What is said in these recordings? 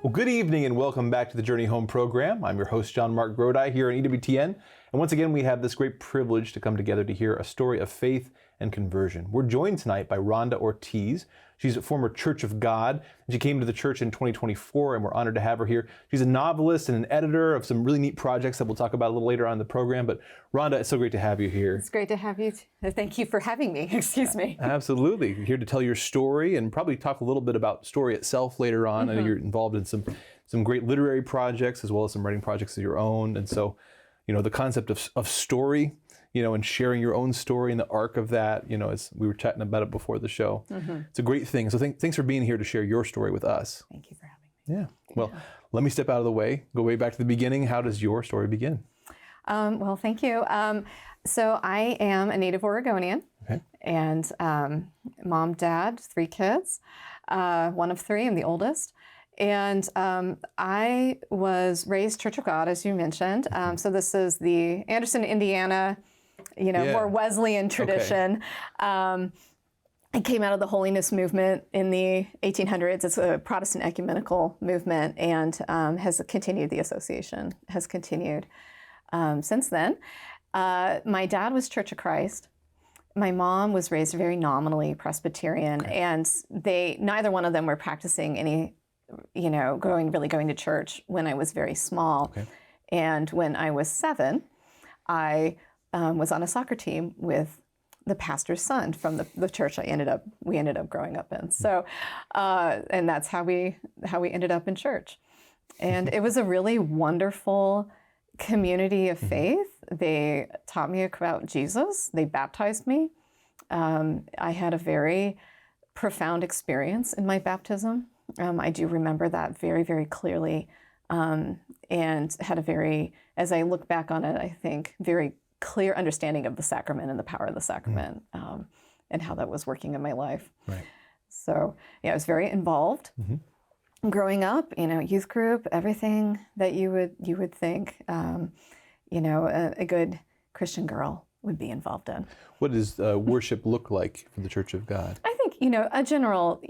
Well, good evening and welcome back to the Journey Home program. I'm your host, John Mark Grodi, here on EWTN. And once again, we have this great privilege to come together to hear a story of faith and conversion. We're joined tonight by Rhonda Ortiz. She's a former Church of God. She came to the church in 2024, and we're honored to have her here. She's a novelist and an editor of some really neat projects that we'll talk about a little later on in the program. But Rhonda, it's so great to have you here. It's great to have you. Thank you for having me. Excuse me. Absolutely. You're here to tell your story and probably talk a little bit about story itself later on. I know you're involved in some great literary projects as well as some writing projects of your own. And so, the concept of story, and sharing your own story and the arc of that, as we were chatting about it before the show. It's a great thing. So thanks for being here to share your story with us. Thank you for having me. Yeah. Well, let me step out of the way, go way back to the beginning. How does your story begin? Well, thank you. So I am a native Oregonian, and mom, dad, 3 kids, one of 3, I'm the oldest. And I was raised Church of God, as you mentioned. So this is the Anderson, Indiana, more Wesleyan tradition. It came out of the holiness movement in the 1800s. It's a Protestant ecumenical movement, and has continued, the association has continued since then. My dad was Church of Christ. My mom was raised very nominally Presbyterian, and neither one of them were practicing any going to church when I was very small. And when I was 7, I was on a soccer team with the pastor's son from the church we ended up growing up in. So, and that's how we ended up in church. And it was a really wonderful community of faith. They taught me about Jesus. They baptized me. I had a very profound experience in my baptism. I do remember that very, very clearly, and had a very, as I look back on it, I think very clear understanding of the sacrament and the power of the sacrament, and how that was working in my life. Right. So I was very involved growing up. Youth group, everything that you would think, a good Christian girl would be involved in. What does worship look like for the Church of God? I think, a general,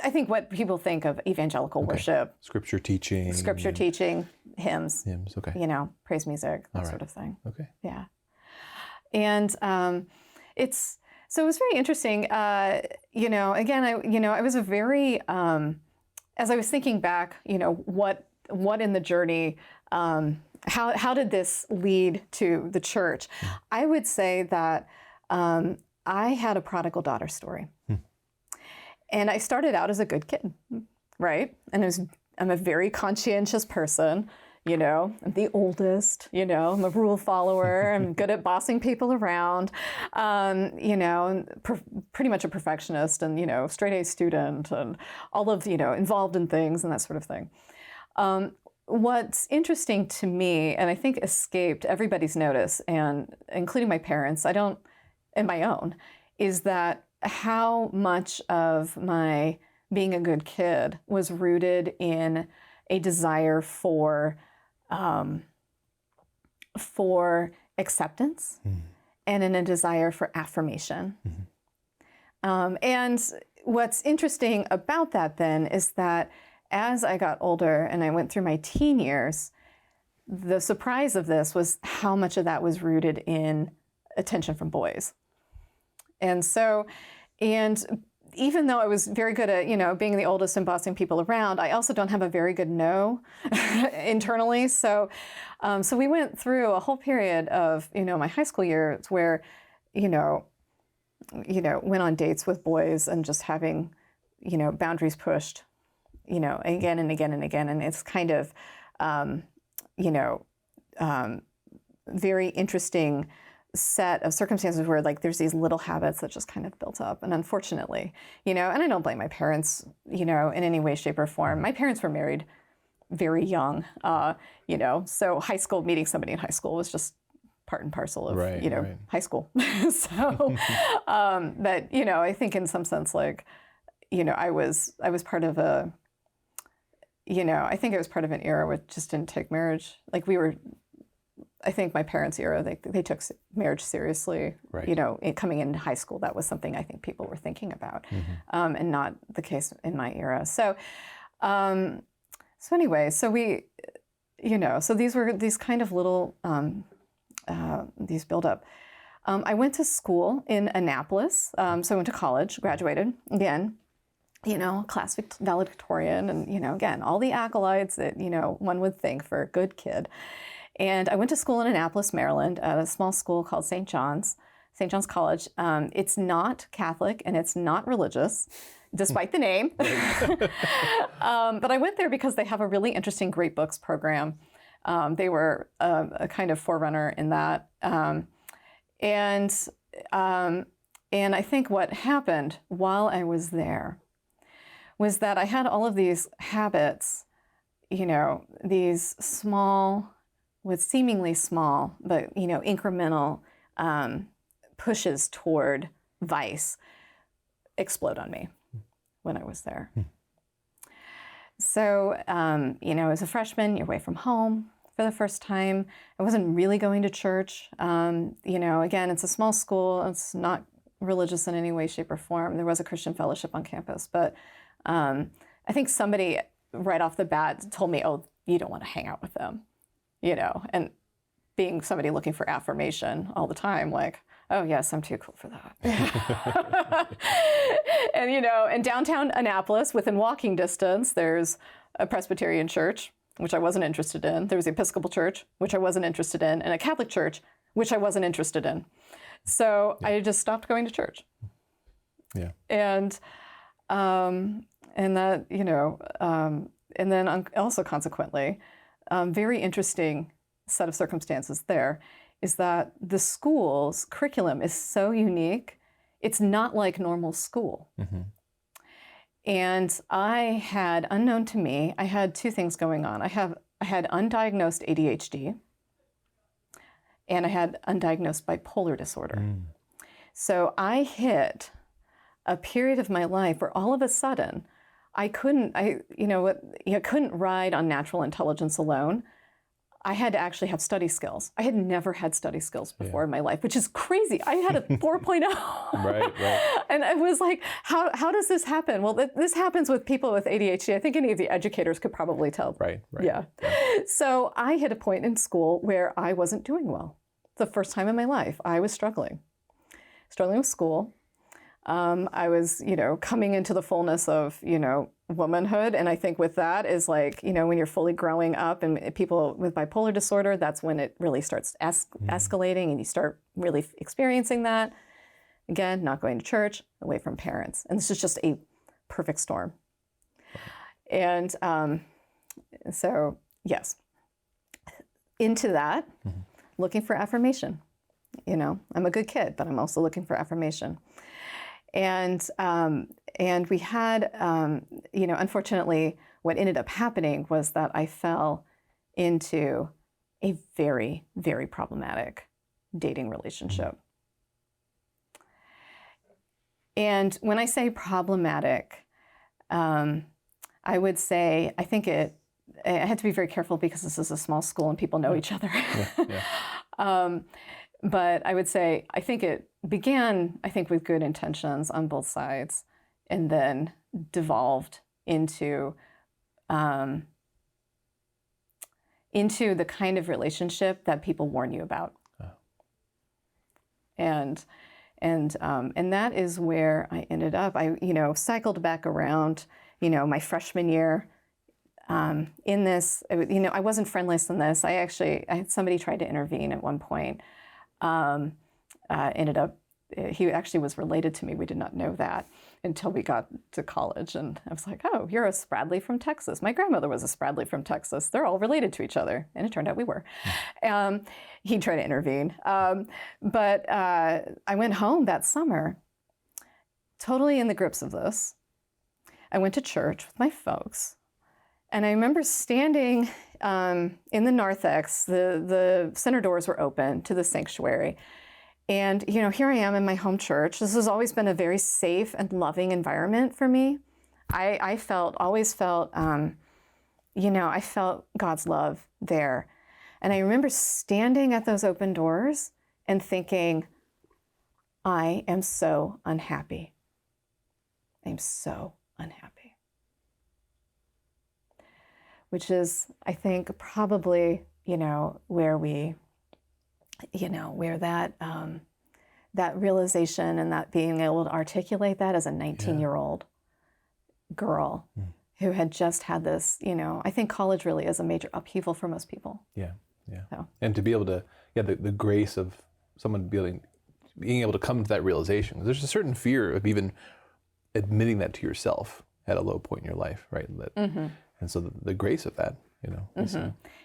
I think what people think of evangelical worship. Scripture teaching, hymns, okay. Praise music, that sort of thing. Okay. Yeah. And it was very interesting. Again, I was a very, as I was thinking back, what in the journey, how did this lead to the church? I would say that I had a prodigal daughter story. And I started out as a good kid, right? And I'm a very conscientious person, I'm the oldest, I'm a rule follower, I'm good at bossing people around, pretty much a perfectionist and, straight A student and all of, involved in things and that sort of thing. What's interesting to me, and I think escaped everybody's notice, and including my parents, and my own, is that how much of my being a good kid was rooted in a desire for acceptance and in a desire for affirmation. And what's interesting about that then is that as I got older and I went through my teen years, the surprise of this was how much of that was rooted in attention from boys. And even though I was very good at, being the oldest and bossing people around, I also don't have a very good no internally. So we went through a whole period of, my high school years where, went on dates with boys and just having, boundaries pushed, again and again and again. And it's kind of, very interesting set of circumstances where there's these little habits that just kind of built up. And unfortunately, and I don't blame my parents, in any way, shape or form. My parents were married very young, so meeting somebody in high school was just part and parcel of, high school. So, but, I think in some sense, I was part of I think it was part of an era which just didn't take marriage. I think my parents' era, they took marriage seriously. Right. Coming into high school, that was something I think people were thinking about, and not the case in my era. So So anyway, so we, so these were these kind of little, these build up. I went to school in Annapolis. So I went to college, graduated again, class valedictorian, and, again, all the accolades that, one would think for a good kid. And I went to school in Annapolis, Maryland, at a small school called St. John's College. It's not Catholic and it's not religious, despite the name. But I went there because they have a really interesting Great Books program. They were a kind of forerunner in that. And I think what happened while I was there was that I had all of these habits, these small, seemingly small, but, incremental pushes toward vice explode on me when I was there. So, as a freshman, you're away from home for the first time. I wasn't really going to church. Again, it's a small school. It's not religious in any way, shape, or form. There was a Christian fellowship on campus, but I think somebody right off the bat told me, oh, you don't want to hang out with them, and being somebody looking for affirmation all the time, like, oh yes, I'm too cool for that. And, in downtown Annapolis, within walking distance, there's a Presbyterian church, which I wasn't interested in. There was the Episcopal church, which I wasn't interested in, and a Catholic church, which I wasn't interested in. So I just stopped going to church. Yeah. And that, and then also consequently, very interesting set of circumstances there is that the school's curriculum is so unique. It's not like normal school. Mm-hmm. And I had, unknown to me, I had two things going on. I had undiagnosed ADHD, and I had undiagnosed bipolar disorder. So I hit a period of my life where all of a sudden I couldn't ride on natural intelligence alone. I had to actually have study skills. I had never had study skills before in my life, which is crazy. I had a 4.0. Right. And I was like, how does this happen? Well, this happens with people with ADHD. I think any of the educators could probably tell. Right. Yeah. So I hit a point in school where I wasn't doing well. The first time in my life, I was struggling with school. I was, coming into the fullness of, womanhood. And I think with that is like, when you're fully growing up, and people with bipolar disorder, that's when it really starts escalating and you start really experiencing that. Again, not going to church, away from parents. And this is just a perfect storm. And so, yes, into that, looking for affirmation. I'm a good kid, but I'm also looking for affirmation. And we had, unfortunately, what ended up happening was that I fell into a very, very problematic dating relationship. And when I say problematic, I would say, I think I had to be very careful because this is a small school and people know each other. But I would say, I think it began, with good intentions on both sides, and then devolved into the kind of relationship that people warn you about. Oh. And that is where I ended up. I, cycled back around, my freshman year. In this, I wasn't friendless in this. I had somebody tried to intervene at one point. Ended up, he actually was related to me. We did not know that until we got to college. And I was like, oh, you're a Spradley from Texas. My grandmother was a Spradley from Texas. They're all related to each other. And it turned out we were. He tried to intervene. But I went home that summer, totally in the grips of this. I went to church with my folks. And I remember standing in the narthex, the center doors were open to the sanctuary. And, here I am in my home church. This has always been a very safe and loving environment for me. I always felt God's love there. And I remember standing at those open doors and thinking, I am so unhappy. I'm so unhappy. which is, I think, probably, where we, where that realization and that being able to articulate that as a 19-year-old girl who had just had this, I think college really is a major upheaval for most people. Yeah, yeah. So. And to be able to, the grace of someone being able to come to that realization. There's a certain fear of even admitting that to yourself at a low point in your life, right? And so the grace of that,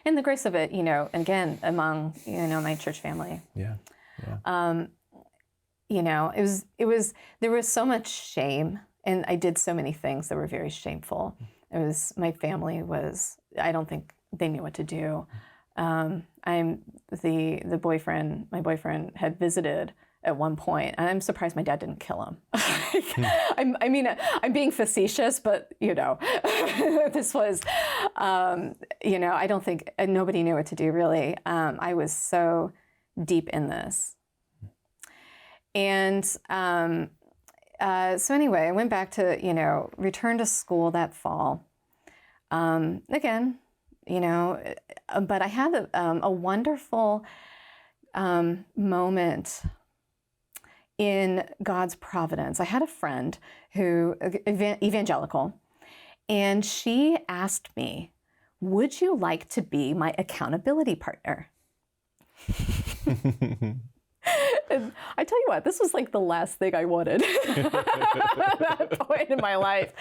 And the grace of it, again, among, my church family. Yeah. It was, there was so much shame, and I did so many things that were very shameful. My family was, I don't think they knew what to do. My boyfriend had visited at one point, and I'm surprised my dad didn't kill him. I'm being facetious, but this was, I don't think, nobody knew what to do really. I was so deep in this. And so anyway, I went back to, returned to school that fall. Again, but I had a wonderful moment in God's providence. I had a friend who, Evangelical, and she asked me, would you like to be my accountability partner? And I tell you what, this was like the last thing I wanted at that point in my life.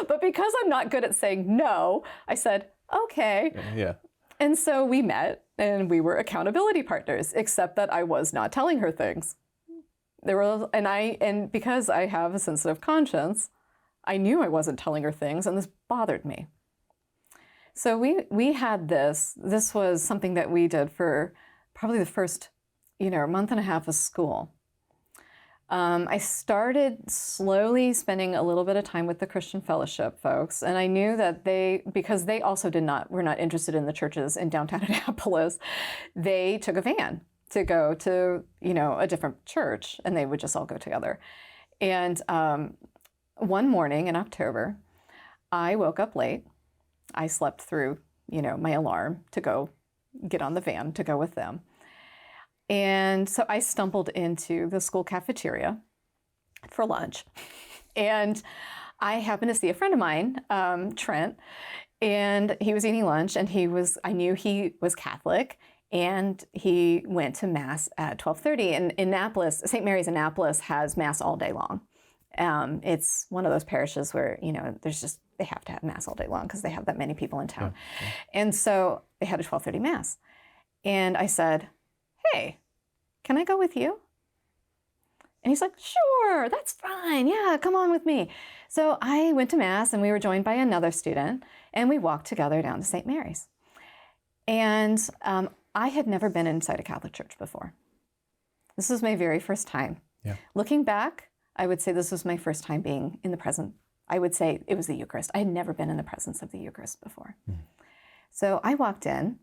But because I'm not good at saying no, I said, okay. Yeah. And so we met and we were accountability partners, except that I was not telling her things. And because I have a sensitive conscience, I knew I wasn't telling her things, and this bothered me. So we had this was something that we did for probably the first, month and a half of school. I started slowly spending a little bit of time with the Christian Fellowship folks, and I knew that because they also were not interested in the churches in downtown Annapolis, they took a van to go to, a different church, and they would just all go together. And one morning in October, I woke up late. I slept through, my alarm to go get on the van to go with them. And so I stumbled into the school cafeteria for lunch. And I happened to see a friend of mine, Trent, and he was eating lunch, and I knew he was Catholic, and he went to Mass at 12:30. And Annapolis, St. Mary's Annapolis has Mass all day long. It's one of those parishes where, they have to have Mass all day long because they have that many people in town. Yeah. And so they had a 12:30 Mass. And I said, hey, can I go with you? And he's like, sure, that's fine. Yeah, come on with me. So I went to Mass, and we were joined by another student, and we walked together down to St. Mary's. And I had never been inside a Catholic church before. This was my very first time. Yeah. Looking back, I would say this was my first time being in the presence. I would say it was the Eucharist. I had never been in the presence of the Eucharist before. So I walked in,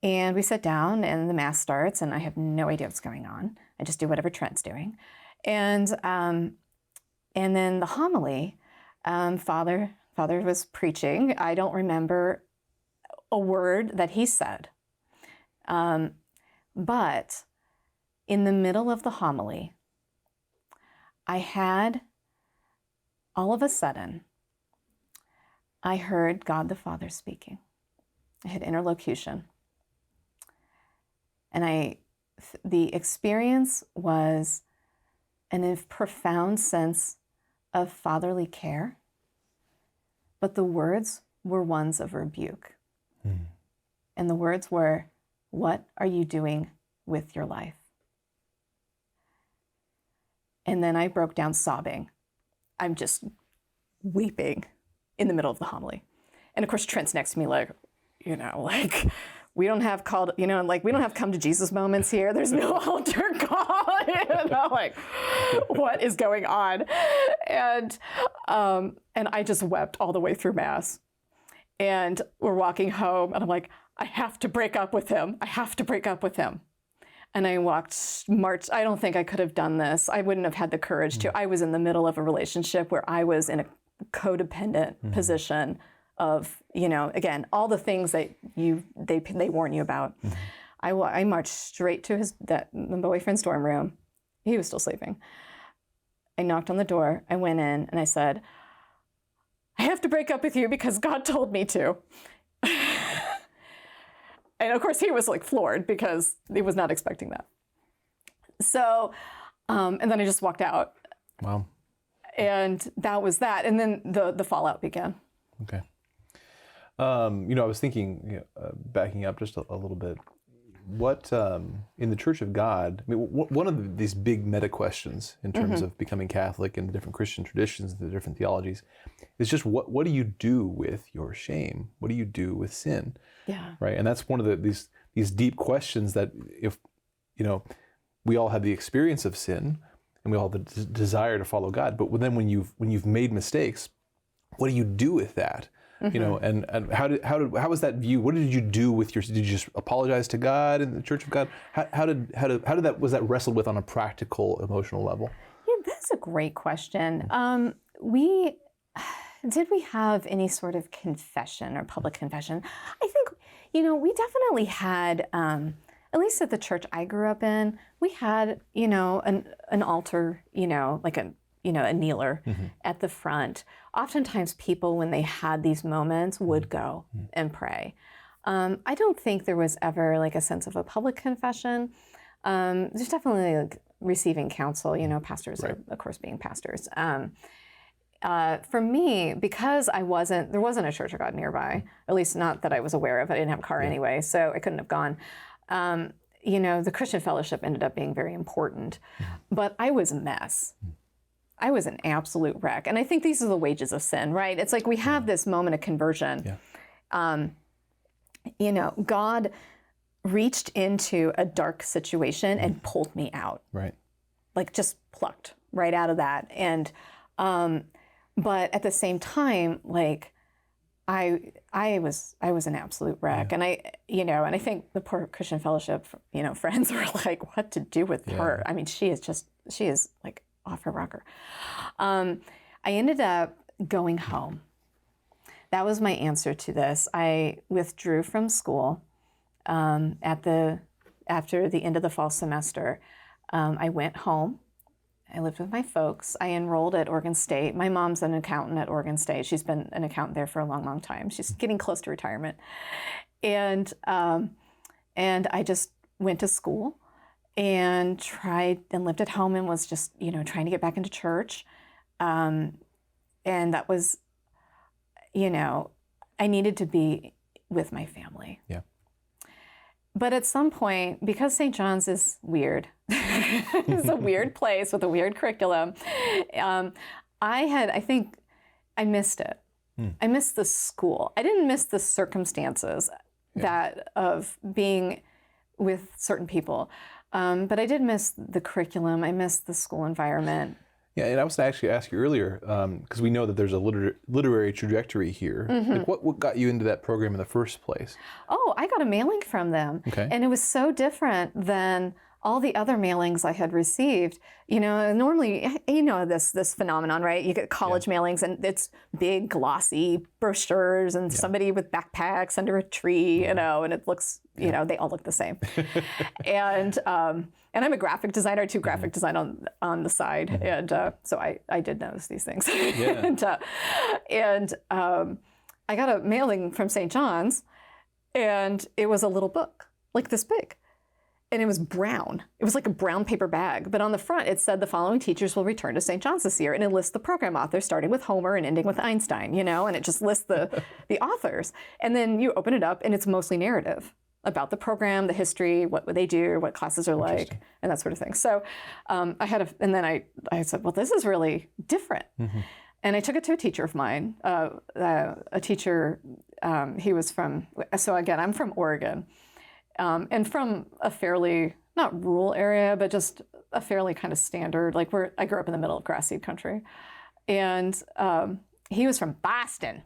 and we sat down, and the Mass starts, and I have no idea what's going on. I just do whatever Trent's doing. And then the homily, Father was preaching. I don't remember a word that he said. But in the middle of the homily, I had, all of a sudden, I heard God the Father speaking. I had interlocution. And the experience was a profound sense of fatherly care, but the words were ones of rebuke. And the words were, what are you doing with your life? And then I broke down sobbing. I'm just weeping in the middle of the homily. And of course, Trent's next to me we don't have we don't have come to Jesus moments here. There's no altar call, what is going on? And I just wept all the way through Mass. And we're walking home, and I'm like, I have to break up with him. I have to break up with him. And I marched. I don't think I could have done this. I wouldn't have had the courage to. I was in the middle of a relationship where I was in a codependent position of, again, all the things that they warn you about. Mm-hmm. I marched straight to my boyfriend's dorm room. He was still sleeping. I knocked on the door. I went in and I said, I have to break up with you because God told me to. And of course he was like floored because he was not expecting that. So, and then I just walked out. Wow. And that was that. And then the fallout began. Okay. I was thinking, backing up just a little bit, what in the Church of God, one of these big meta questions in terms of becoming Catholic and the different Christian traditions, the different theologies, is just what do you do with your shame? What do you do with sin? Yeah. Right. And that's one of these deep questions that if we all have the experience of sin and we all have the desire to follow God, but then when you've made mistakes, what do you do with that? And how was that view? What did you do with did you just apologize to God in the Church of God? Was that wrestled with on a practical, emotional level? Yeah, that's a great question. Did we have any sort of confession or public confession? I think, we definitely had, at least at the church I grew up in, we had, an altar, like a kneeler at the front. Oftentimes people, when they had these moments, would go and pray. I don't think there was ever like a sense of a public confession. There's definitely like receiving counsel, pastors are, of course, being pastors. For me, because there wasn't a Church of God nearby, at least not that I was aware of. I didn't have a car anyway, so I couldn't have gone. The Christian fellowship ended up being very important, but I was a mess. I was an absolute wreck. And I think these are the wages of sin, right? It's like we have this moment of conversion. Yeah. God reached into a dark situation and pulled me out. Right. Like just plucked right out of that. And, but at the same time, like I was an absolute wreck. Yeah. And I think the poor Christian fellowship, friends were like, what to do with her? I mean, she is like off her rocker. I ended up going home. That was my answer to this. I withdrew from school after the end of the fall semester. I went home. I lived with my folks. I enrolled at Oregon State. My mom's an accountant at Oregon State. She's been an accountant there for a long, long time. She's getting close to retirement. And I just went to school and tried and lived at home and was just, trying to get back into church. And that was, I needed to be with my family. Yeah. But at some point, because St. John's is weird, it's a weird place with a weird curriculum, I think I missed it. I missed the school. I didn't miss the circumstances that of being with certain people. But I did miss the curriculum. I missed the school environment. Yeah, and I was going to actually ask you earlier, because we know that there's a literary trajectory here. Like what got you into that program in the first place? Oh, I got a mailing from them. Okay. And it was so different than all the other mailings I had received. Normally, this phenomenon, right? You get college mailings and it's big, glossy brochures and somebody with backpacks under a tree, and it looks, they all look the same. And I'm a graphic designer. I do graphic design on the side. And so I did notice these things. Yeah. and I got a mailing from St. John's, and it was a little book, like this big. And it was brown. It was like a brown paper bag. But on the front, it said the following teachers will return to St. John's this year. And it lists the program authors, starting with Homer and ending with Einstein, and it just lists the authors. And then you open it up, and it's mostly narrative about the program, the history, what would they do, what classes are like, and that sort of thing. So and then I said, well, this is really different. And I took it to a teacher of mine, a teacher, he was so again, I'm from Oregon. And from a fairly, not rural area, but just a fairly kind of standard, I grew up in the middle of grass seed country. And he was from Boston.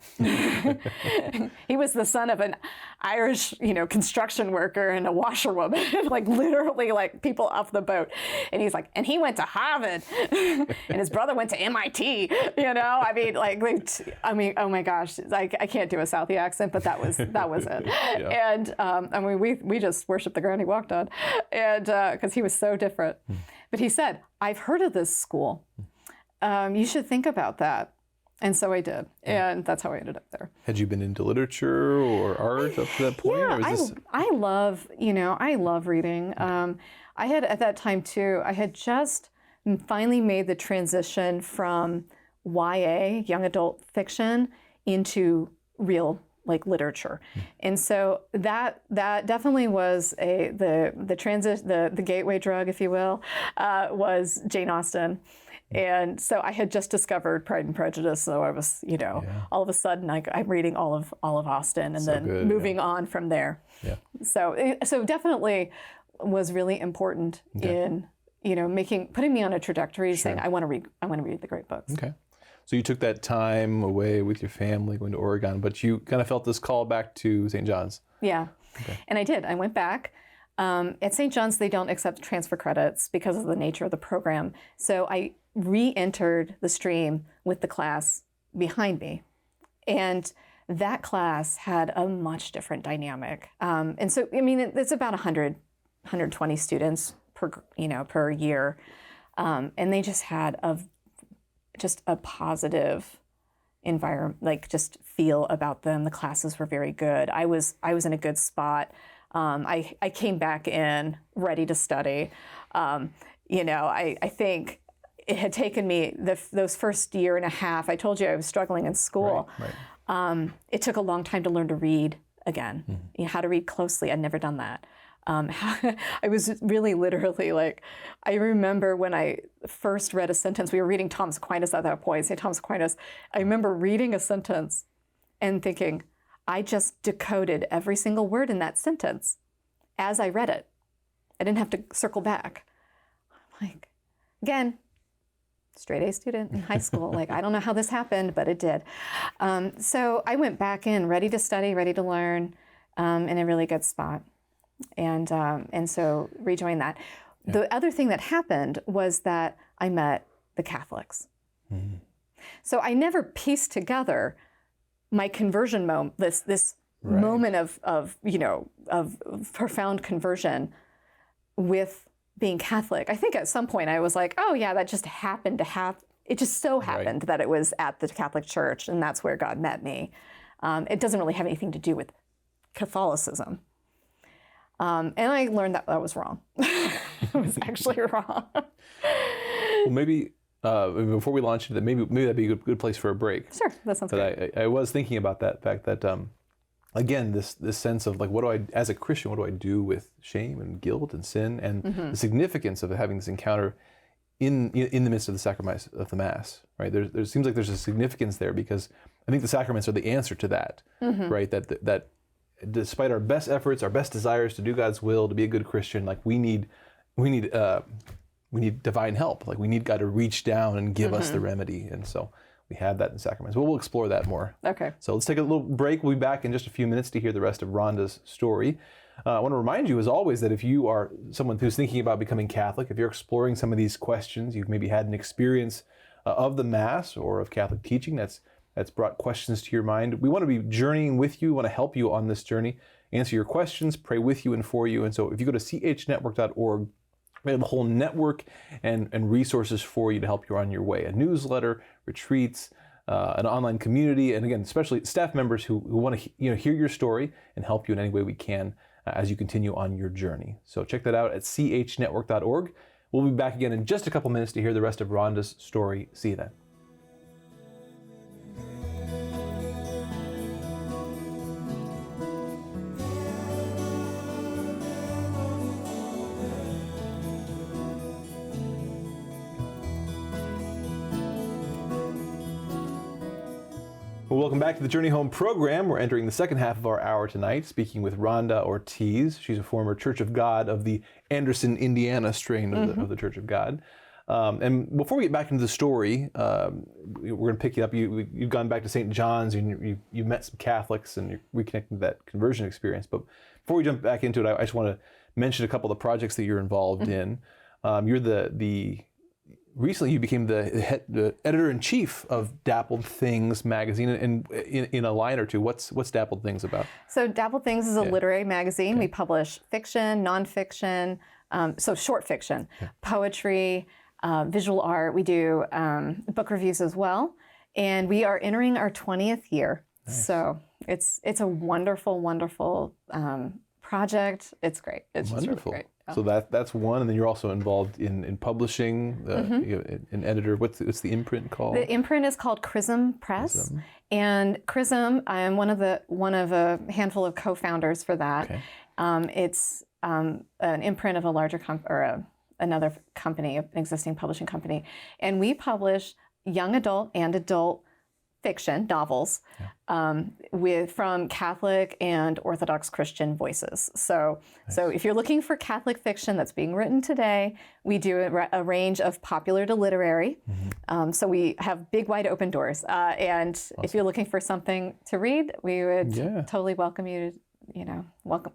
He was the son of an Irish, construction worker and a washerwoman, like literally like people off the boat. And he's like, and he went to Harvard and his brother went to MIT, I mean, oh my gosh, like I can't do a Southie accent, but that was it. Yeah. And we just worshiped the ground he walked on, and because he was so different. But he said, I've heard of this school. You should think about that. And so I did, and that's how I ended up there. Had you been into literature or art up to that point? Yeah, I love reading. I had, at that time too, I had just finally made the transition from YA, young adult fiction, into real literature. And so that definitely was the gateway drug, if you will, was Jane Austen. And so I had just discovered Pride and Prejudice, so I was, all of a sudden I'm reading all of Austen, and then moving on from there. Yeah. So definitely was really important in, putting me on a trajectory, saying I want to read the great books. Okay. So you took that time away with your family, going to Oregon, but you kind of felt this call back to St. John's. Yeah. Okay. And I did. I went back. At St. John's, they don't accept transfer credits because of the nature of the program. So I re-entered the stream with the class behind me. And that class had a much different dynamic. And so, I mean, it's about 120 students per year. And they just had a positive environment, just feel about them. The classes were very good. I was in a good spot. I came back in ready to study. I think it had taken me those first year and a half. I told you I was struggling in school. Right. It took a long time to learn to read again, how to read closely. I'd never done that. I was really literally I remember when I first read a sentence, we were reading Thomas Aquinas at that point, St. Thomas Aquinas. I remember reading a sentence and thinking, I just decoded every single word in that sentence as I read it. I didn't have to circle back. I'm again, straight A student in high school. I don't know how this happened, but it did. So I went back in ready to study, ready to learn, in a really good spot. And so rejoined that. Yeah. The other thing that happened was that I met the Catholics. Mm-hmm. So I never pieced together my conversion moment, this right. moment of profound conversion with being Catholic. I think at some point I was like, oh yeah, that just happened to happen. It just so happened that it was at the Catholic Church, and that's where God met me. It doesn't really have anything to do with Catholicism. And I learned that was wrong. It was actually wrong. Well, maybe before we launch into that, maybe that'd be a good place for a break. Sure, that sounds good. I was thinking about that fact that, again, this sense of as a Christian, what do I do with shame and guilt and sin, and the significance of having this encounter in the midst of the sacrament of the Mass, right? There seems like there's a significance there, because I think the sacraments are the answer to that, right? That despite our best efforts, our best desires to do God's will, to be a good Christian, we need divine help. We need God to reach down and give us the remedy. And so we have that in sacraments. Well, we'll explore that more. Okay. So let's take a little break. We'll be back in just a few minutes to hear the rest of Rhonda's story. I want to remind you, as always, that if you are someone who's thinking about becoming Catholic, if you're exploring some of these questions, you've maybe had an experience of the Mass or of Catholic teaching that's brought questions to your mind, we want to be journeying with you. We want to help you on this journey, answer your questions, pray with you and for you. And so if you go to chnetwork.org, we have a whole network and resources for you to help you on your way. A newsletter, retreats, an online community, and again, especially staff members who want to hear your story and help you in any way we can as you continue on your journey. So check that out at chnetwork.org. We'll be back again in just a couple minutes to hear the rest of Rhonda's story. See you then. Well, welcome back to the Journey Home program. We're entering the second half of our hour tonight, speaking with Rhonda Ortiz. She's a former Church of God of the Anderson, Indiana strain of the Church of God. And before we get back into the story, we're going to pick you up. You've gone back to St. John's, and you've met some Catholics, and you're reconnecting to that conversion experience. But before we jump back into it, I just want to mention a couple of the projects that you're involved in. You're recently you became the editor-in-chief of Dappled Things magazine, and in a line or two, what's Dappled Things about? So Dappled Things is a literary magazine. Okay. We publish fiction, nonfiction, so short fiction, poetry, visual art. We do book reviews as well, and we are entering our 20th year. Nice. So it's a wonderful, wonderful project. It's great. It's wonderful. Just really great. So that's one, and then you're also involved in publishing, an editor. What's the imprint called? The imprint is called Chrism Press, and Chrism, I am one of a handful of co-founders for that. Okay. It's an imprint of a larger another company, an existing publishing company, and we publish young adult and adult fiction novels from Catholic and Orthodox Christian voices. So if you're looking for Catholic fiction that's being written today, we do a range of popular to literary. So we have big, wide open doors. And awesome. If you're looking for something to read, we would totally welcome you to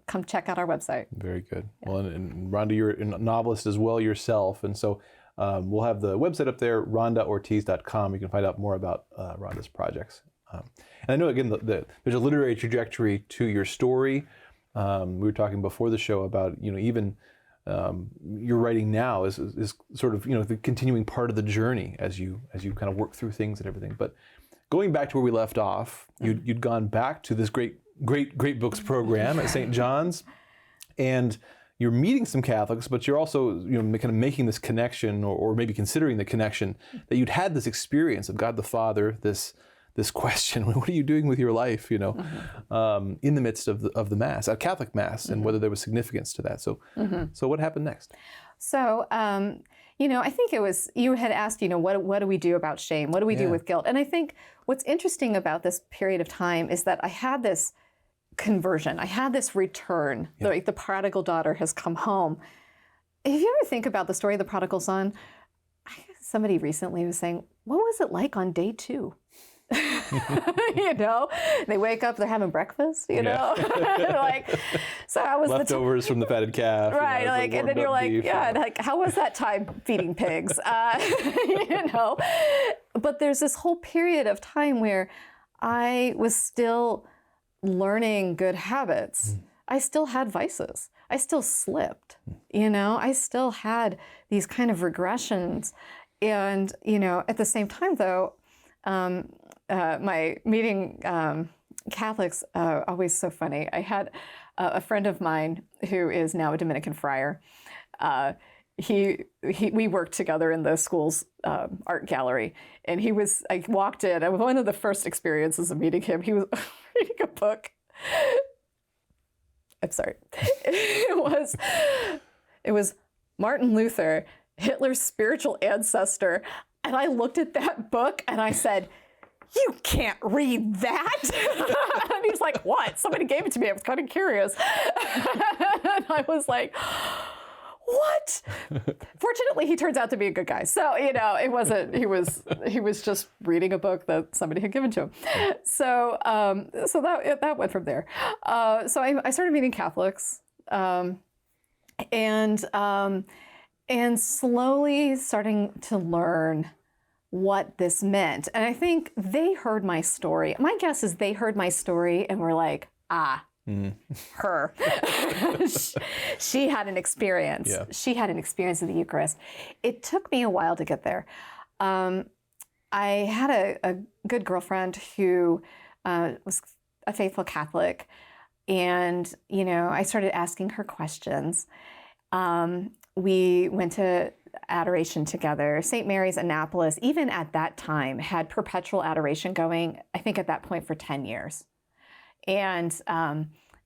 come check out our website. Very good. Yeah. Well, and Rhonda, you're a novelist as well yourself, and so we'll have the website up there, rhondaortiz.com. You can find out more about Rhonda's projects. And I know, again, there's a literary trajectory to your story. We were talking before the show about, even your writing now is sort of, the continuing part of the journey as you kind of work through things and everything. But going back to where we left off, you'd gone back to this great books program at St. John's, and you're meeting some Catholics, but you're also, kind of making this connection, or maybe considering the connection that you'd had this experience of God the Father, this question, what are you doing with your life, in the midst of the Mass, a Catholic Mass, and whether there was significance to that. So, so what happened next? So, I think it was, you had asked, what do we do about shame? What do we do with guilt? And I think what's interesting about this period of time is that I had this conversion. I had this return. Like the prodigal daughter has come home. If you ever think about the story of the prodigal son, somebody recently was saying, what was it like on day 2? They wake up, they're having breakfast, like, so how was leftovers from the fatted calf, right? And then you're like, beef, how was that time feeding pigs? But there's this whole period of time where I was still learning good habits. I still had vices. I still slipped, I still had these kind of regressions. And, at the same time though, my meeting Catholics, always so funny. I had a friend of mine who is now a Dominican friar. We worked together in the school's art gallery, and I walked in, and one of the first experiences of meeting him, he was reading a book. I'm sorry. It was Martin Luther, Hitler's spiritual ancestor. And I looked at that book and I said, you can't read that. And he was like, what? Somebody gave it to me. I was kind of curious. And I was like, what? Fortunately, he turns out to be a good guy. So, it wasn't, he was just reading a book that somebody had given to him. So, that went from there. So I started meeting Catholics, and slowly starting to learn what this meant. And I think they heard my story. My guess is they heard my story and were like, her. She had an experience. Yeah. She had an experience of the Eucharist. It took me a while to get there. I had a good girlfriend who was a faithful Catholic. And, I started asking her questions. We went to adoration together. St. Mary's Annapolis, even at that time, had perpetual adoration going, I think at that point, for 10 years. And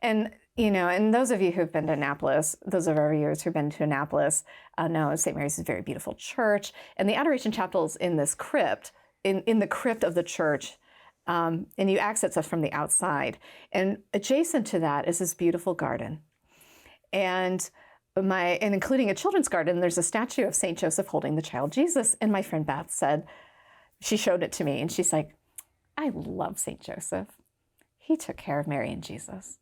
those of you who've been to Annapolis, those of our viewers who've been to Annapolis, know St. Mary's is a very beautiful church. And the adoration chapel's in this crypt, in the crypt of the church, and you access it from the outside. And adjacent to that is this beautiful garden. And and including a children's garden, there's a statue of St. Joseph holding the child Jesus. And my friend Beth said, she showed it to me and she's like, I love St. Joseph. He took care of Mary and Jesus.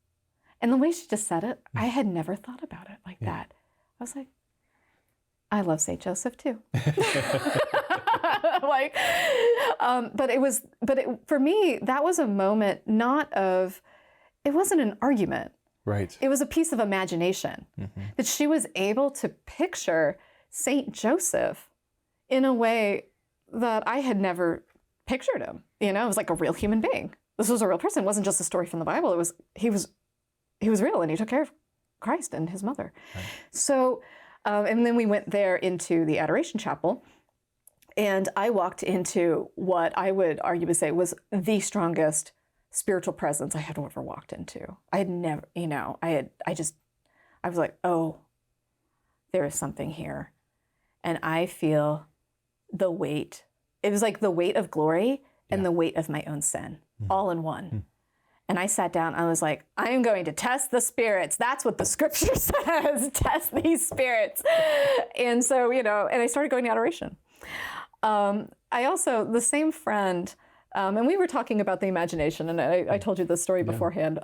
And the way she just said it, I had never thought about it like that. I was like, I love St. Joseph too. Like, for me, that was a moment it wasn't an argument. Right. It was a piece of imagination that she was able to picture St. Joseph in a way that I had never pictured him. It was like a real human being. This was a real person. It wasn't just a story from the Bible. He was real, and he took care of Christ and his mother. Right. So, and then we went there into the Adoration Chapel, and I walked into what I would argue to say was the strongest spiritual presence I had ever walked into. I had never, I was like, oh, there is something here. And I feel the weight. It was like the weight of glory and the weight of my own sin, all in one. And I sat down, I was like, I am going to test the spirits. That's what the scripture says, test these spirits. And so, and I started going to adoration. I also, the same friend, and we were talking about the imagination, and I told you this story beforehand,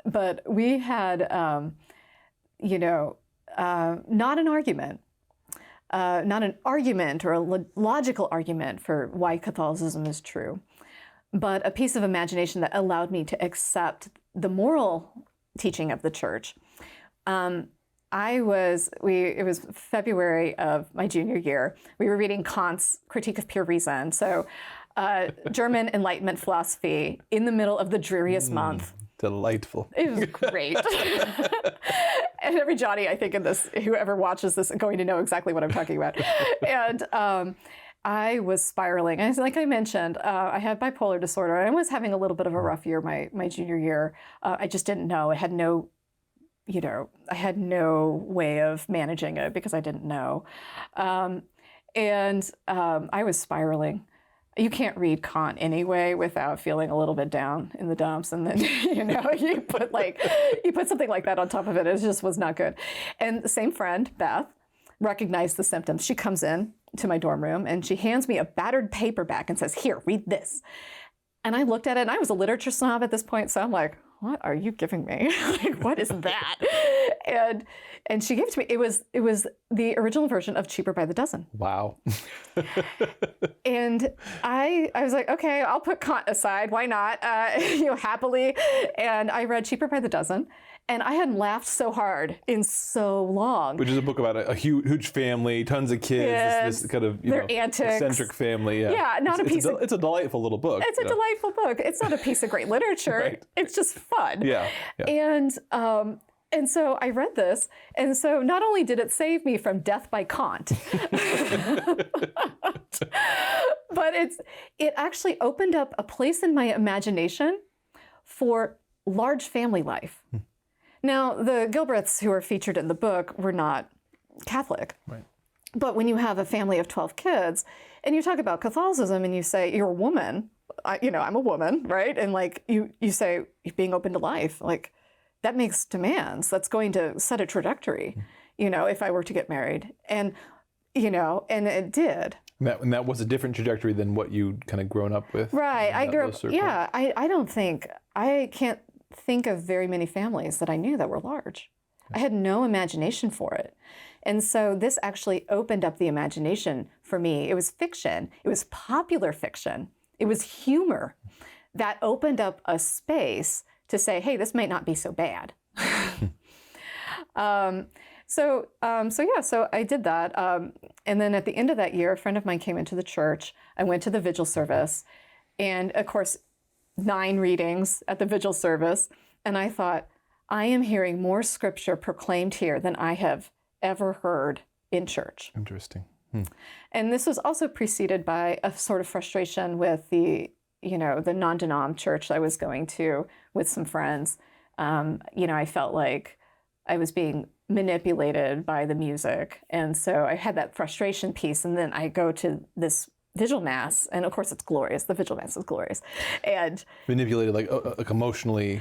but we had, not an argument or a logical argument for why Catholicism is true, but a piece of imagination that allowed me to accept the moral teaching of the church. It was February of my junior year. We were reading Kant's Critique of Pure Reason. So German Enlightenment philosophy in the middle of the dreariest month. Delightful. It was great. And every Johnny, I think, in this, whoever watches this, is going to know exactly what I'm talking about. And I was spiraling. And like I mentioned, I had bipolar disorder. I was having a little bit of a rough year my junior year. I just didn't know. I had no way of managing it because I didn't know. And I was spiraling. You can't read Kant anyway without feeling a little bit down in the dumps. And then, you put something like that on top of it. It just was not good. And the same friend, Beth, recognized the symptoms. She comes in to my dorm room and she hands me a battered paperback and says, here, read this. And I looked at it, and I was a literature snob at this point. So I'm like, what are you giving me? Like, what is that? And she gave it to me. It was the original version of Cheaper by the Dozen. Wow. And I was like, okay, I'll put Kant aside. Why not? Happily. And I read Cheaper by the Dozen. And I hadn't laughed so hard in so long. Which is a book about a huge family, tons of kids, this kind of their antics, eccentric family. Yeah, it's a delightful little book. It's a delightful book. It's not a piece of great literature. Right. It's just fun. Yeah. And so I read this, and so not only did it save me from death by Kant, but it actually opened up a place in my imagination for large family life. Now, the Gilbreths who are featured in the book were not Catholic. Right. But when you have a family of 12 kids, and you talk about Catholicism, and you say, you're a woman, I'm a woman, right? And like you say, being open to life, like that makes demands. That's going to set a trajectory, if I were to get married. And, and it did. And that was a different trajectory than what you'd kind of grown up with? Right. I grew up, I can't think of very many families that I knew that were large. I had no imagination for it. And so this actually opened up the imagination for me. It was fiction. It was popular fiction. It was humor that opened up a space to say, hey, this might not be so bad. So I did that. And then at the end of that year, a friend of mine came into the church. I went to the vigil service. And of course, 9 readings at the vigil service. And I thought, I am hearing more scripture proclaimed here than I have ever heard in church. Interesting. And this was also preceded by a sort of frustration with the non-denom church I was going to with some friends. I felt like I was being manipulated by the music. And so I had that frustration piece. And then I go to this Vigil Mass, and of course it's glorious. The Vigil Mass is glorious, and Manipulated, like emotionally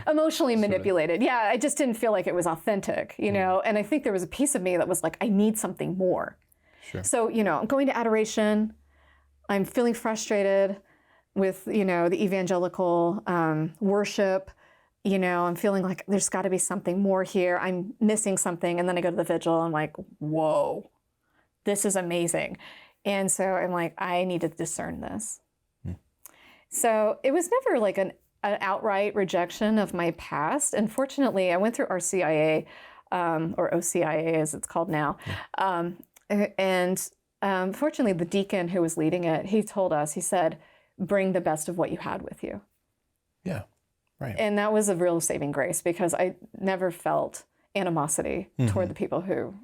manipulated. Yeah, I just didn't feel like it was authentic, you know. And I think there was a piece of me that was like, I need something more. Sure. So, you know, I'm going to adoration. I'm feeling frustrated with, you know, the evangelical worship. You know, I'm feeling like there's got to be something more here. I'm missing something, and then I go to the vigil. And I'm like, whoa, this is amazing. And so I'm like, I need to discern this. So it was never like an outright rejection of my past. And fortunately, I went through RCIA, or OCIA as it's called now. Fortunately, the deacon who was leading it, he told us, he said, bring the best of what you had with you. Yeah, right. And that was a real saving grace, because I never felt animosity toward the people who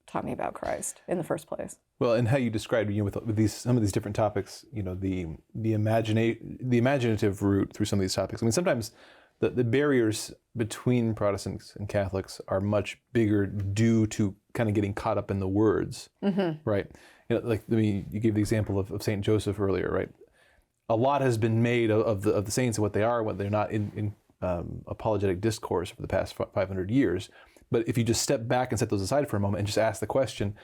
taught me about Christ in the first place. Well, and how you described, you know, with these some of these different topics, you know, the imaginative route through some of these topics. I mean, sometimes the barriers between Protestants and Catholics are much bigger due to kind of getting caught up in the words, right? You know, like, I mean, you gave the example of Saint Joseph earlier, right? A lot has been made of the saints and what they are, what they're not in apologetic discourse for the past 500 years. But if you just step back and set those aside for a moment and just ask the question,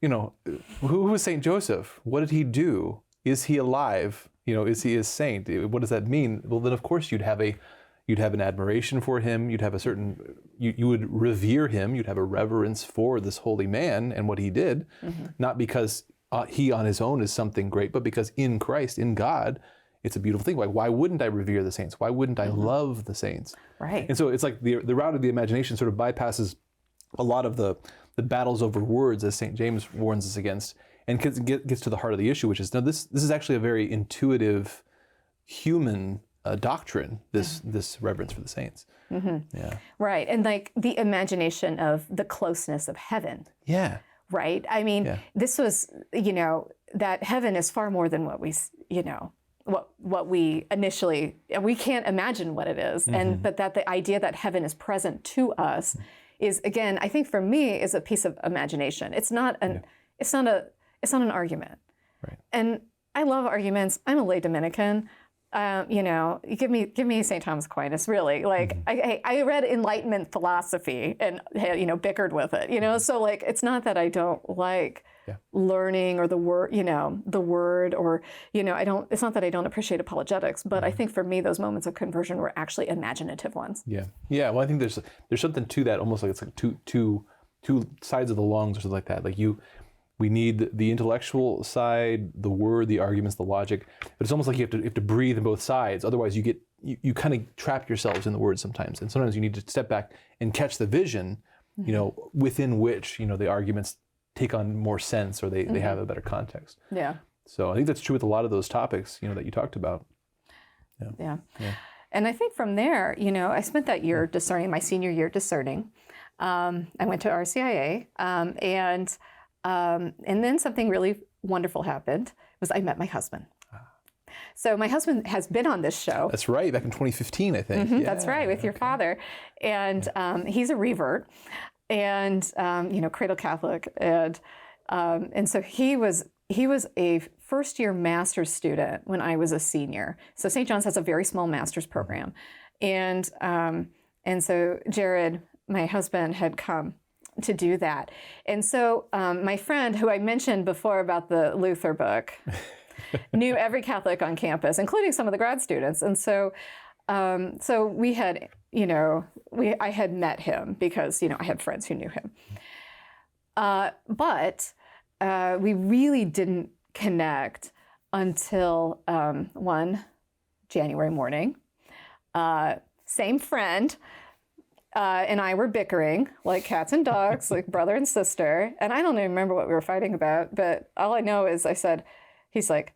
you know, who was Saint Joseph? What did he do? Is he alive? You know, is he a saint? What does that mean? Well, then of course you'd have an admiration for him. You'd have a certain, you would revere him. You'd have a reverence for this holy man and what he did, not because he on his own is something great, but because in Christ, in God, it's a beautiful thing. Like, why wouldn't I revere the saints? Why wouldn't I love the saints? Right. And so it's like the route of the imagination sort of bypasses a lot of the battles over words, as St. James warns us against, and gets to the heart of the issue, which is, no, this is actually a very intuitive, human doctrine, this reverence for the saints. Yeah. Right. And like the imagination of the closeness of heaven. Yeah. Right. I mean, this was, you know, that heaven is far more than what we, you know, what we initially, we can't imagine what it is. But that the idea that heaven is present to us is, again, I think for me, is a piece of imagination. It's not an argument. Right. And I love arguments. I'm a lay Dominican. You know, give me St. Thomas Aquinas, really. Like, I read Enlightenment philosophy and, you know, bickered with it, you know? So, like, it's not that I don't like learning or the word, you know, the word, or, you know, it's not that I don't appreciate apologetics, but I think for me, those moments of conversion were actually imaginative ones. Yeah. Yeah. Well, I think there's something to that, almost like it's like two sides of the lungs or something like that. Like we need the intellectual side, the word, the arguments, the logic, but it's almost like you have to breathe on both sides. Otherwise you kind of trap yourselves in the words sometimes. And sometimes you need to step back and catch the vision, you know, within which, you know, the arguments take on more sense, or they have a better context. Yeah. So I think that's true with a lot of those topics, you know, that you talked about. Yeah. And I think from there, you know, I spent that year discerning, my senior year discerning. I went to RCIA, and then something really wonderful happened, was I met my husband. So my husband has been on this show. That's right, back in 2015, I think. That's right, with your father. And he's a revert, and you know, cradle Catholic, and so he was a first-year master's student when I was a senior. So St. John's has a very small master's program, and so Jared, my husband, had come to do that. And so my friend, who I mentioned before about the Luther book, knew every Catholic on campus, including some of the grad students. And so we had, you know, I had met him because, you know, I had friends who knew him. But we really didn't connect until one January morning. Same friend and I were bickering like cats and dogs, like brother and sister. And I don't even remember what we were fighting about, but all I know is he's like,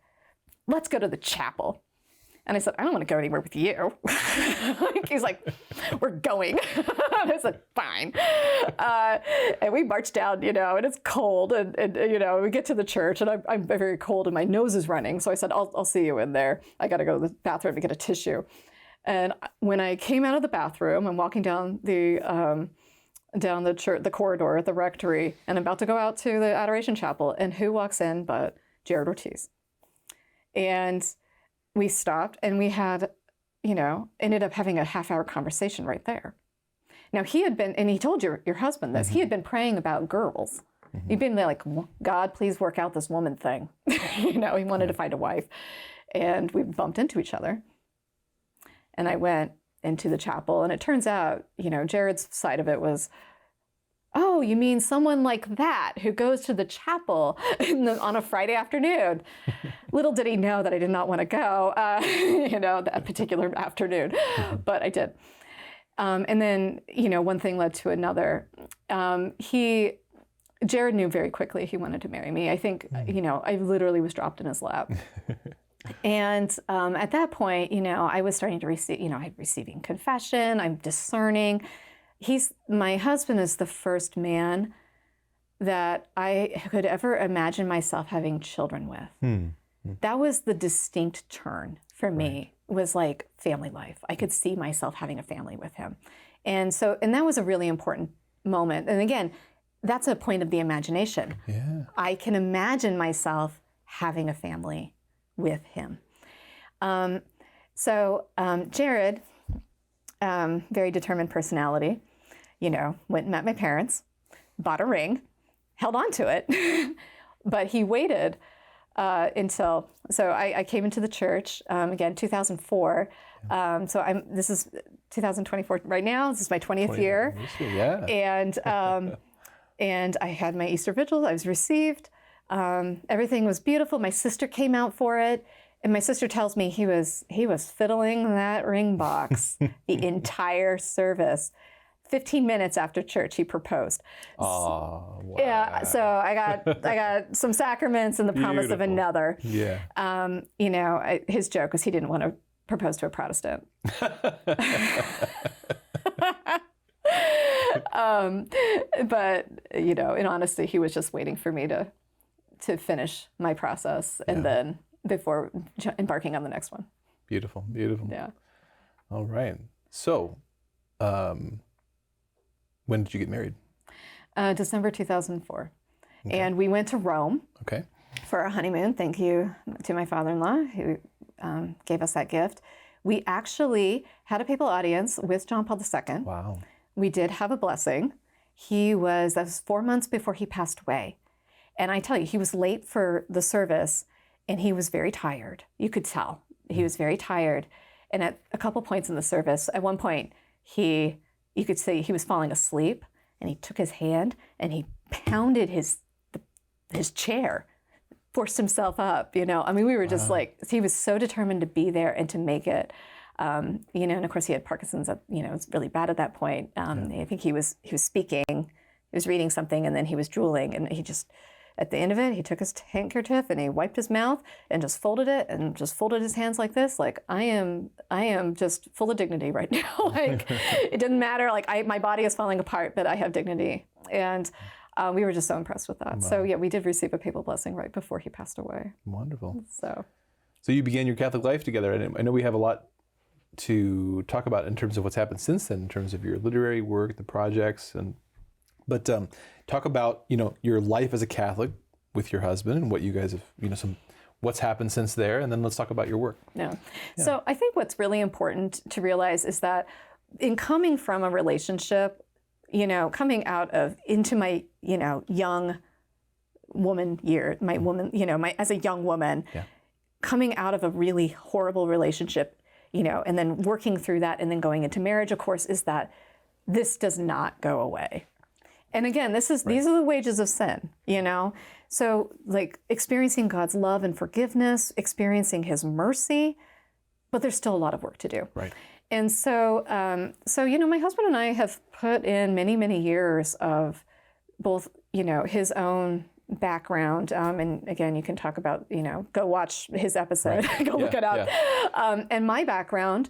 let's go to the chapel. And I said, I don't want to go anywhere with you. He's like, we're going. And I said, fine. And we marched down, you know, and it's cold. And you know, we get to the church, and I'm very cold and my nose is running. So I said, I'll see you in there. I got to go to the bathroom to get a tissue. And when I came out of the bathroom, I'm walking down the church, the corridor at the rectory, and I'm about to go out to the Adoration Chapel. And who walks in but Jared Ortiz? And we stopped and we had, ended up having a half-hour conversation right there. Now he had been, and he told your husband this, he had been praying about girls. He'd been like, God, please work out this woman thing. He wanted to find a wife. And we bumped into each other. And I went into the chapel, and it turns out, Jared's side of it was, oh, you mean someone like that who goes to the chapel on a Friday afternoon? Little did he know that I did not want to go, that particular afternoon, but I did. And then, one thing led to another. Jared knew very quickly he wanted to marry me. I think, I literally was dropped in his lap. And at that point, I was starting to receive, I'm receiving confession, I'm discerning. My husband is the first man that I could ever imagine myself having children with. That was the distinct turn for me, was like family life. I could see myself having a family with him. And that was a really important moment. And again, that's a point of the imagination. Yeah. I can imagine myself having a family with him. Jared, very determined personality, went and met my parents, bought a ring, held on to it, but he waited until, I came into the church, again, 2004. This is 2024 right now. This is my 20th year. Yeah. And I had my Easter vigil. I was received. Everything was beautiful. My sister came out for it. And my sister tells me he was fiddling that ring box the entire service. 15 minutes after church, he proposed. Oh, wow. Yeah, so I got some sacraments and the promise of another. Yeah. His joke was he didn't want to propose to a Protestant. But in honesty, he was just waiting for me to finish my process and then before embarking on the next one. Beautiful, beautiful. Yeah. All right. So, when did you get married? December 2004. Okay. And we went to Rome Okay. for our honeymoon. Thank you to my father-in-law who gave us that gift. We actually had a papal audience with John Paul II. Wow. We did have a blessing. That was 4 months before he passed away. And I tell you, he was late for the service and he was very tired. You could tell he was very tired. And at a couple points in the service, at one point, you could say he was falling asleep and he took his hand and he pounded his chair, forced himself up, we were just like, he was so determined to be there and to make it. And of course he had Parkinson's, it was really bad at that point. I think he was speaking, he was reading something and then he was drooling and he just, at the end of it, he took his handkerchief and he wiped his mouth and just folded it and just folded his hands like this. Like, I am just full of dignity right now. Like, it didn't matter. Like, my body is falling apart, but I have dignity. And we were just so impressed with that. Wow. So yeah, we did receive a papal blessing right before he passed away. Wonderful. So you began your Catholic life together. And I know we have a lot to talk about in terms of what's happened since then, in terms of your literary work, the projects, but talk about your life as a Catholic with your husband and what you guys have what's happened since there, and then let's talk about your work. Yeah. So I think what's really important to realize is that in coming from a relationship, coming out of into my young woman year, as a young woman, coming out of a really horrible relationship. And then working through that and then going into marriage, of course, is that this does not go away. And again, these are the wages of sin, So like experiencing God's love and forgiveness, experiencing his mercy, but there's still a lot of work to do. Right. And so my husband and I have put in many, many years of both, his own background, and again, you can talk about, go watch his episode, go look it up, and my background.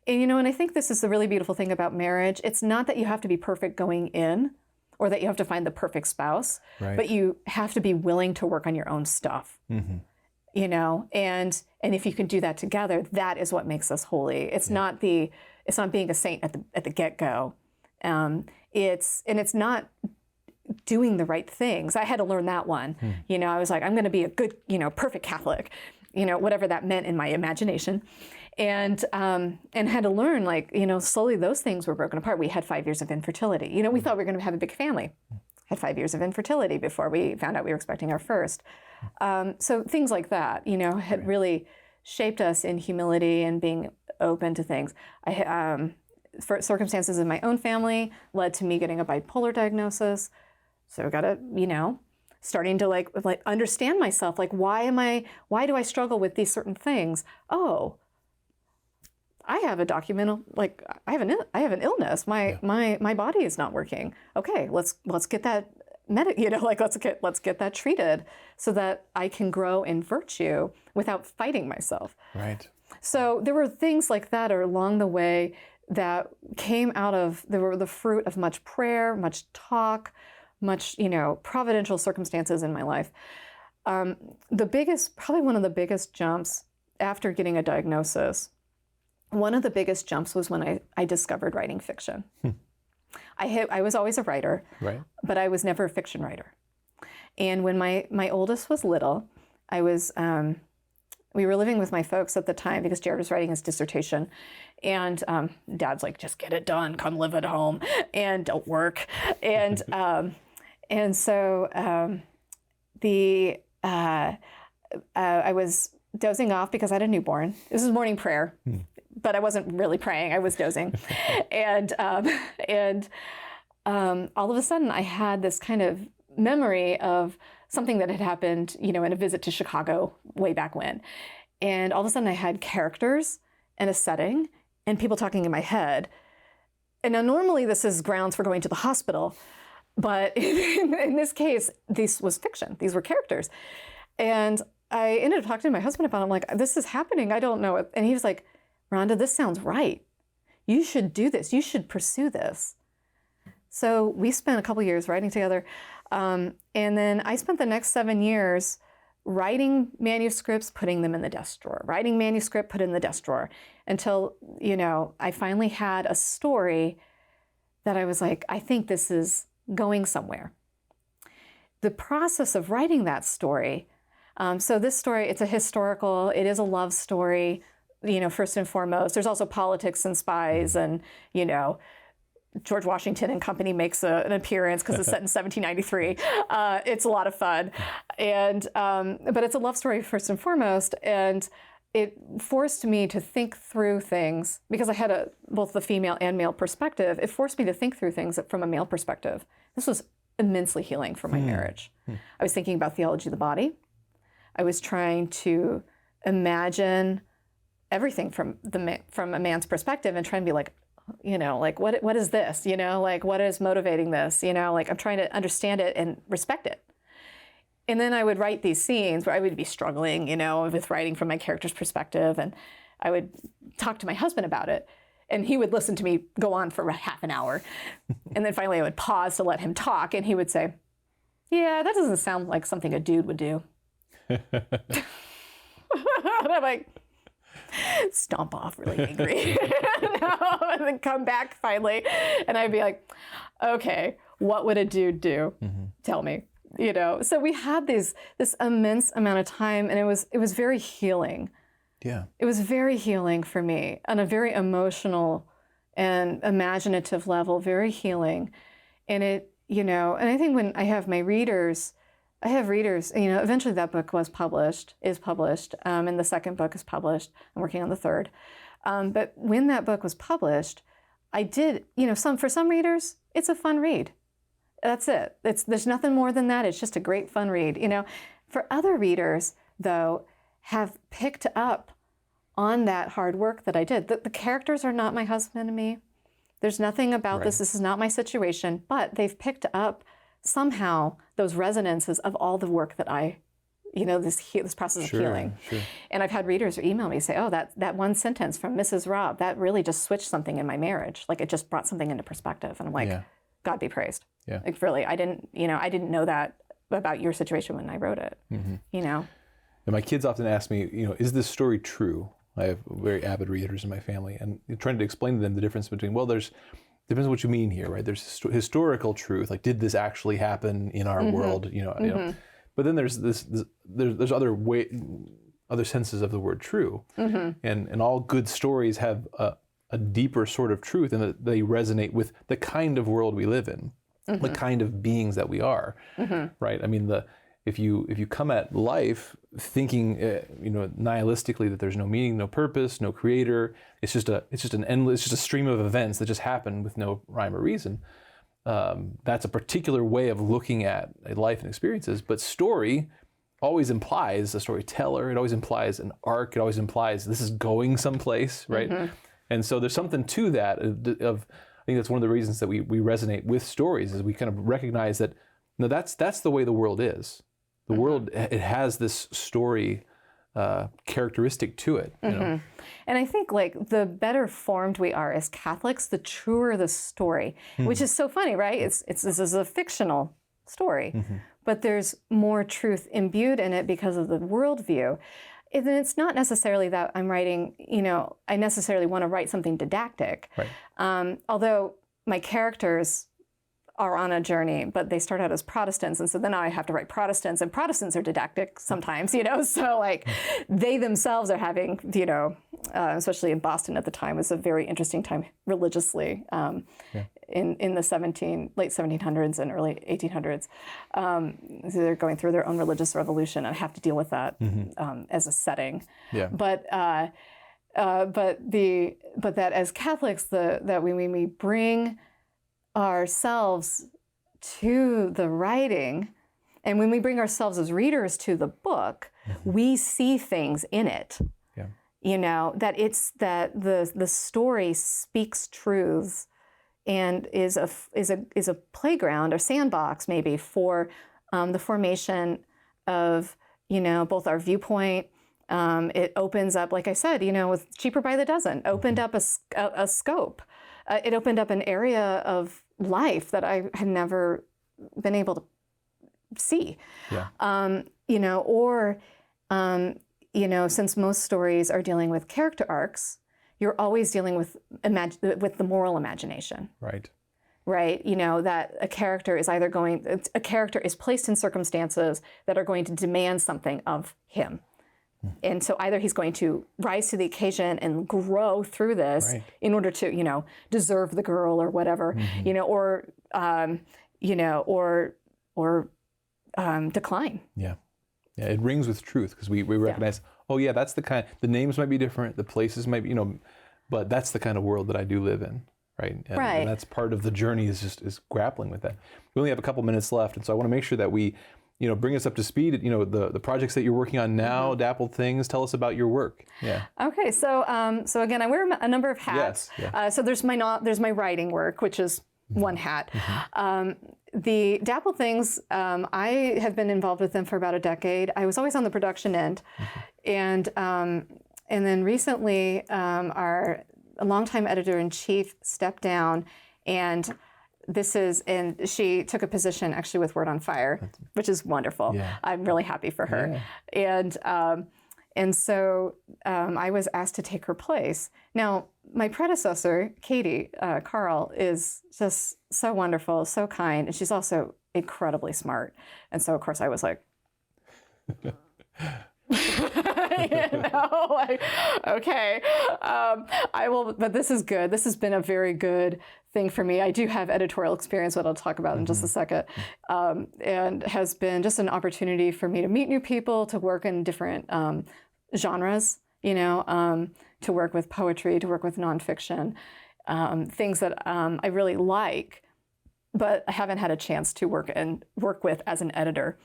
And, and I think this is the really beautiful thing about marriage. It's not that you have to be perfect going in or that you have to find the perfect spouse, but you have to be willing to work on your own stuff, and if you can do that together, that is what makes us holy. It's not being a saint at the get-go. It's not doing the right things. I had to learn that one. I was like, I'm going to be a good, perfect Catholic, whatever that meant in my imagination. And had to learn, like, slowly those things were broken apart. We had 5 years of infertility. We thought we were going to have a big family. Had 5 years of infertility before we found out we were expecting our first. So things like that, had really shaped us in humility and being open to things. For circumstances in my own family led to me getting a bipolar diagnosis. So I got to, starting to like understand myself. Like, why do I struggle with these certain things? Oh, I have a documental, like I have an illness. My body is not working. Okay, let's get that let's get that treated so that I can grow in virtue without fighting myself. Right. So there were things like that along the way that came out of, they were the fruit of much prayer, much talk, much, providential circumstances in my life. Probably one of the biggest jumps after getting a diagnosis, one of the biggest jumps was when I discovered writing fiction. I was always a writer, right, but I was never a fiction writer. And when my oldest was little, we were living with my folks at the time because Jared was writing his dissertation. And Dad's like, just get it done, come live at home and don't work. And so I was dozing off because I had a newborn. This was morning prayer, but I wasn't really praying. I was dozing. And all of a sudden I had this kind of memory of something that had happened, in a visit to Chicago way back when. And all of a sudden I had characters and a setting and people talking in my head. And now normally this is grounds for going to the hospital, but in this case, this was fiction. These were characters. And I ended up talking to my husband about it. I'm like, this is happening. I don't know. And he was like, Rhonda, this sounds right. You should do this. You should pursue this. So we spent a couple years writing together. And then I spent the next 7 years writing manuscripts, putting them in the desk drawer, writing manuscript, put it in the desk drawer until, I finally had a story that I was like, I think this is going somewhere. The process of writing that story, so this story, it's a historical, it is a love story, first and foremost. There's also politics and spies and, George Washington and company makes an appearance because it's set in 1793. It's a lot of fun. And but it's a love story first and foremost. And it forced me to think through things because I had both the female and male perspective. It forced me to think through things from a male perspective. This was immensely healing for my marriage. I was thinking about theology of the body. I was trying to imagine everything from a man's perspective and trying to be like, what is this? What is motivating this? I'm trying to understand it and respect it. And then I would write these scenes where I would be struggling, with writing from my character's perspective. And I would talk to my husband about it. And he would listen to me go on for half an hour. And then finally I would pause to let him talk. And he would say, yeah, that doesn't sound like something a dude would do. And I'm like, stomp off really angry. And then come back finally. And I'd be like, okay, what would a dude do? Tell me. So we had this immense amount of time, and it was very healing. Yeah. It was very healing for me on a very emotional and imaginative level, very healing. And and I think when I have readers, eventually that book is published, and the second book is published. I'm working on the third. But when that book was published, I did, for some readers, it's a fun read. That's it. There's nothing more than that. It's just a great fun read. For other readers, though, have picked up on that hard work that I did. The characters are not my husband and me. There's nothing about this. This is not my situation. But they've picked up somehow those resonances of all the work that I, this process of healing. Sure. And I've had readers email me say, oh, that one sentence from Mrs. Robb, that really just switched something in my marriage. Like it just brought something into perspective. And I'm like, God be praised. Yeah. Like really, I didn't know that about your situation when I wrote it, And my kids often ask me, is this story true? I have very avid readers in my family, and trying to explain to them the difference between, depends on what you mean here, right? There's historical truth, like did this actually happen in our world, But then there's there's other other senses of the word true. And all good stories have a deeper sort of truth in that they resonate with the kind of world we live in, the kind of beings that we are, right? I mean, if you come at life thinking, nihilistically that there's no meaning, no purpose, no creator, it's just a stream of events that just happen with no rhyme or reason. That's a particular way of looking at life and experiences. But story always implies a storyteller. It always implies an arc. It always implies this is going someplace, right? And so there's something to that. I think that's one of the reasons that we resonate with stories, is we kind of recognize that that's the way the world is. The world, it has this story characteristic to it. You know? And I think like the better formed we are as Catholics, the truer the story, which is so funny, right? This is a fictional story, but there's more truth imbued in it because of the worldview. And it's not necessarily that I'm writing, I necessarily want to write something didactic. Right. Although my characters are on a journey, but they start out as Protestants. And so then I have to write Protestants, and Protestants are didactic sometimes, so like they themselves are having, especially in Boston at the time, was a very interesting time religiously in the late 1700s and early 1800s. So they're going through their own religious revolution, and I have to deal with that as a setting. Yeah. But that as Catholics, that when we bring ourselves to the writing, and when we bring ourselves as readers to the book, we see things in it. Yeah. That it's that the story speaks truths and is a playground or sandbox maybe for the formation of both our viewpoint. It opens up, like I said, with Cheaper by the Dozen, opened up a scope. It opened up an area of life that I had never been able to see. Yeah. Since most stories are dealing with character arcs, you're always dealing with the moral imagination. Right. Right. That a character is placed in circumstances that are going to demand something of him. And so either he's going to rise to the occasion and grow through this in order to, deserve the girl or whatever, or decline. Yeah. Yeah, it rings with truth because we recognize, that's the names might be different, the places might be, but that's the kind of world that I do live in, right? And that's part of the journey is grappling with that. We only have a couple minutes left, and so I want to make sure that we bring us up to speed. The projects that you're working on now, Dappled Things. Tell us about your work. Yeah. Okay. So again, I wear a number of hats. Yes. Yeah. So there's my writing work, which is one hat. The Dappled Things, I have been involved with them for about a decade. I was always on the production end, and then recently, our longtime editor-in-chief stepped down, and she took a position actually with Word on Fire, which is wonderful. Yeah. I'm really happy for her. Yeah. And so I was asked to take her place. Now, my predecessor, Katie Carl, is just so wonderful, so kind, and she's also incredibly smart. And so, of course, I was like, okay, I will, but this is good. This has been a very good thing for me. I do have editorial experience, what I'll talk about in just a second, and has been just an opportunity for me to meet new people, to work in different genres, to work with poetry, to work with nonfiction, things that I really like, but I haven't had a chance to work with as an editor.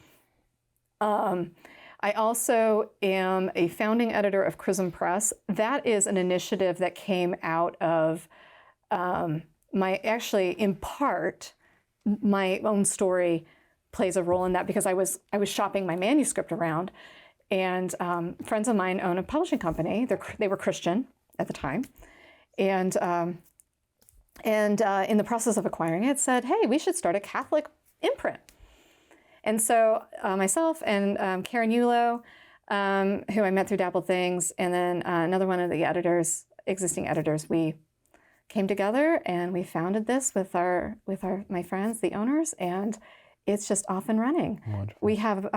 I also am a founding editor of Chrism Press. That is an initiative that came out of in part, my own story plays a role in that, because I was shopping my manuscript around, and friends of mine own a publishing company. They were Christian at the time, and in the process of acquiring it, said, "Hey, we should start a Catholic imprint." And so myself and Karen Yulo, who I met through Dappled Things, and then another one of the existing editors, we came together and we founded this with my friends, the owners, and it's just off and running. Wonderful. We have,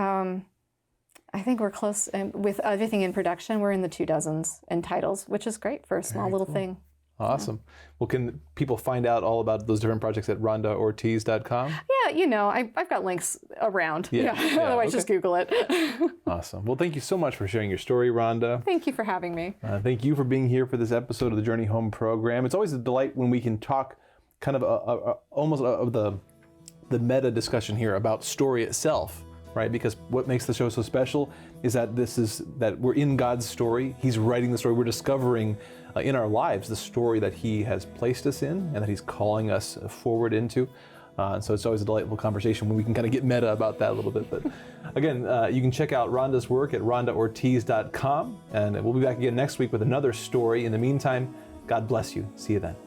I think we're close, and with everything in production, we're in the 24 in titles, which is great for a small little thing. Awesome. Well, can people find out all about those different projects at rhondaortiz.com? Yeah, I've got links around. Yeah. Otherwise, just Google it. Awesome. Well, thank you so much for sharing your story, Rhonda. Thank you for having me. Thank you for being here for this episode of the Journey Home program. It's always a delight when we can talk kind of almost of the meta discussion here about story itself, right? Because what makes the show so special is that we're in God's story. He's writing the story. We're discovering in our lives the story that He has placed us in and that He's calling us forward into. And so it's always a delightful conversation when we can kind of get meta about that a little bit. But again, you can check out Rhonda's work at rhondaortiz.com. And we'll be back again next week with another story. In the meantime, God bless you. See you then.